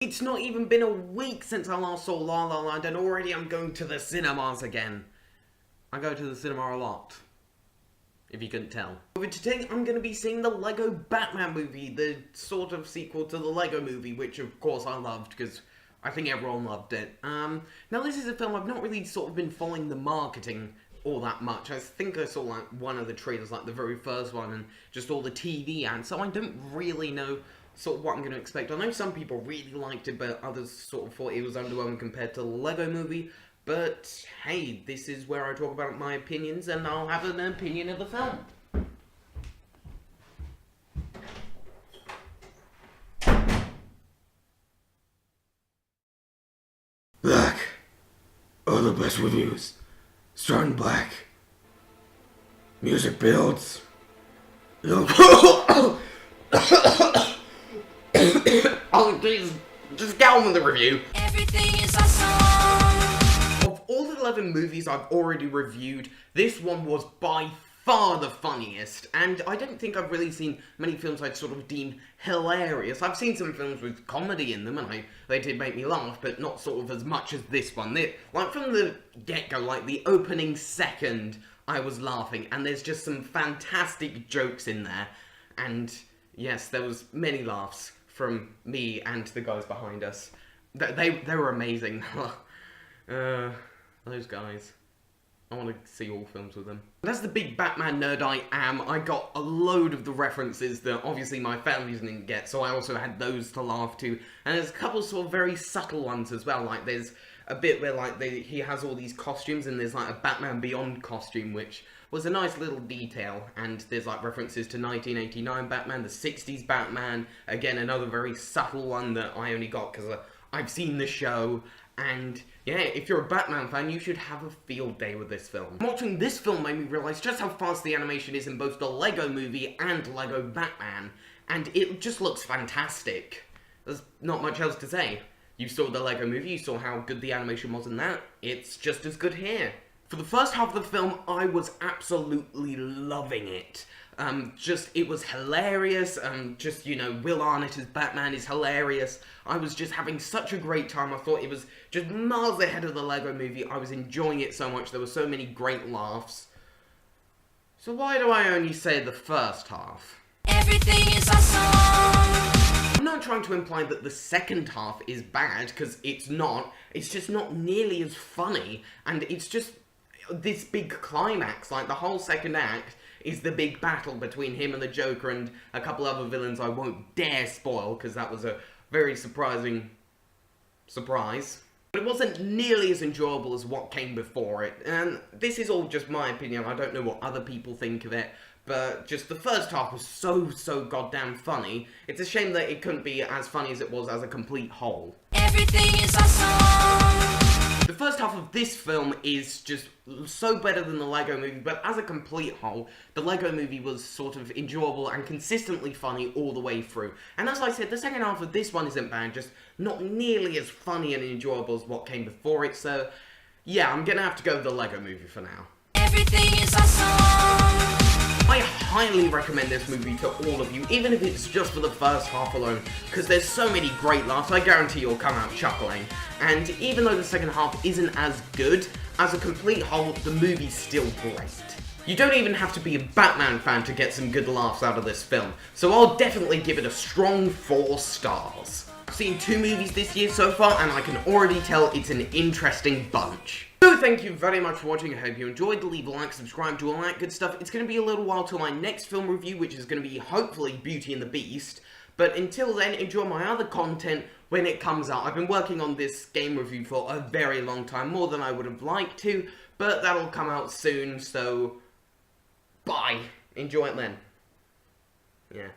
It's not even been a week since I last saw La La Land and already I'm going to the cinemas again. I go to the cinema a lot, if you couldn't tell. But today I'm going to be seeing the Lego Batman movie, the sort of sequel to the Lego movie, which of course I loved because I think everyone loved it. Now this is a film I've not really sort of been following the marketing all that much. I think I saw like one of the trailers, like the very first one, and just all the TV ads, so I don't really know sort of what I'm going to expect. I know some people really liked it, but others sort of thought it was underwhelming compared to the Lego movie. But hey, this is where I talk about my opinions, and I'll have an opinion of the film. Black. All the best reviews. Starting black. Music builds. Oh, please, just get on with the review. Everything is awesome. Of all the 11 movies I've already reviewed, this one was by far the funniest, and I don't think I've really seen many films I'd sort of deemed hilarious. I've seen some films with comedy in them, and they did make me laugh, but not sort of as much as this one. Like, from the get-go, like, the opening second, I was laughing, and there's just some fantastic jokes in there, and yes, there was many laughs from me and the guys behind us. They were amazing. Those guys. I want to see all films with them. As the big Batman nerd I am, I got a load of the references that obviously my family didn't get, so I also had those to laugh to. And there's a couple sort of very subtle ones as well, like there's a bit where like he has all these costumes and there's like a Batman Beyond costume, which was a nice little detail, and there's like references to 1989 Batman, the 60s Batman, again another very subtle one that I only got because I've seen the show. And yeah, if you're a Batman fan, you should have a field day with this film. Watching this film made me realise just how fast the animation is in both the Lego movie and Lego Batman, and it just looks fantastic. There's not much else to say. You saw the Lego movie, you saw how good the animation was in that. It's just as good here. For the first half of the film, I was absolutely loving it. It was hilarious, just, you know, Will Arnett as Batman is hilarious. I was just having such a great time. I thought it was just miles ahead of the Lego movie. I was enjoying it so much. There were so many great laughs. So why do I only say the first half? Everything is awesome! I'm not trying to imply that the second half is bad, because it's not. It's just not nearly as funny, and it's just this big climax. Like, the whole second act is the big battle between him and the Joker and a couple other villains I won't dare spoil, because that was a very surprising surprise. But it wasn't nearly as enjoyable as what came before it, and this is all just my opinion. I don't know what other people think of it, but just the first half was so goddamn funny. It's a shame that it couldn't be as funny as it was as a complete whole. Everything is awesome! The first half of this film is just so better than the Lego movie, but as a complete whole, the Lego movie was sort of enjoyable and consistently funny all the way through. And as I said, the second half of this one isn't bad, just not nearly as funny and enjoyable as what came before it, so yeah, I'm gonna have to go with the Lego movie for now. Everything is awesome! I highly recommend this movie to all of you, even if it's just for the first half alone, because there's so many great laughs. I guarantee you'll come out chuckling. And even though the second half isn't as good, as a complete whole, the movie's still great. You don't even have to be a Batman fan to get some good laughs out of this film, so I'll definitely give it a strong 4 stars. I've seen 2 movies this year so far, and I can already tell it's an interesting bunch. So thank you very much for watching. I hope you enjoyed. Leave a like, subscribe, do all that good stuff. It's going to be a little while till my next film review, which is going to be hopefully Beauty and the Beast. But until then, enjoy my other content when it comes out. I've been working on this game review for a very long time, more than I would have liked to, but that'll come out soon, so bye. Enjoy it then. Yeah.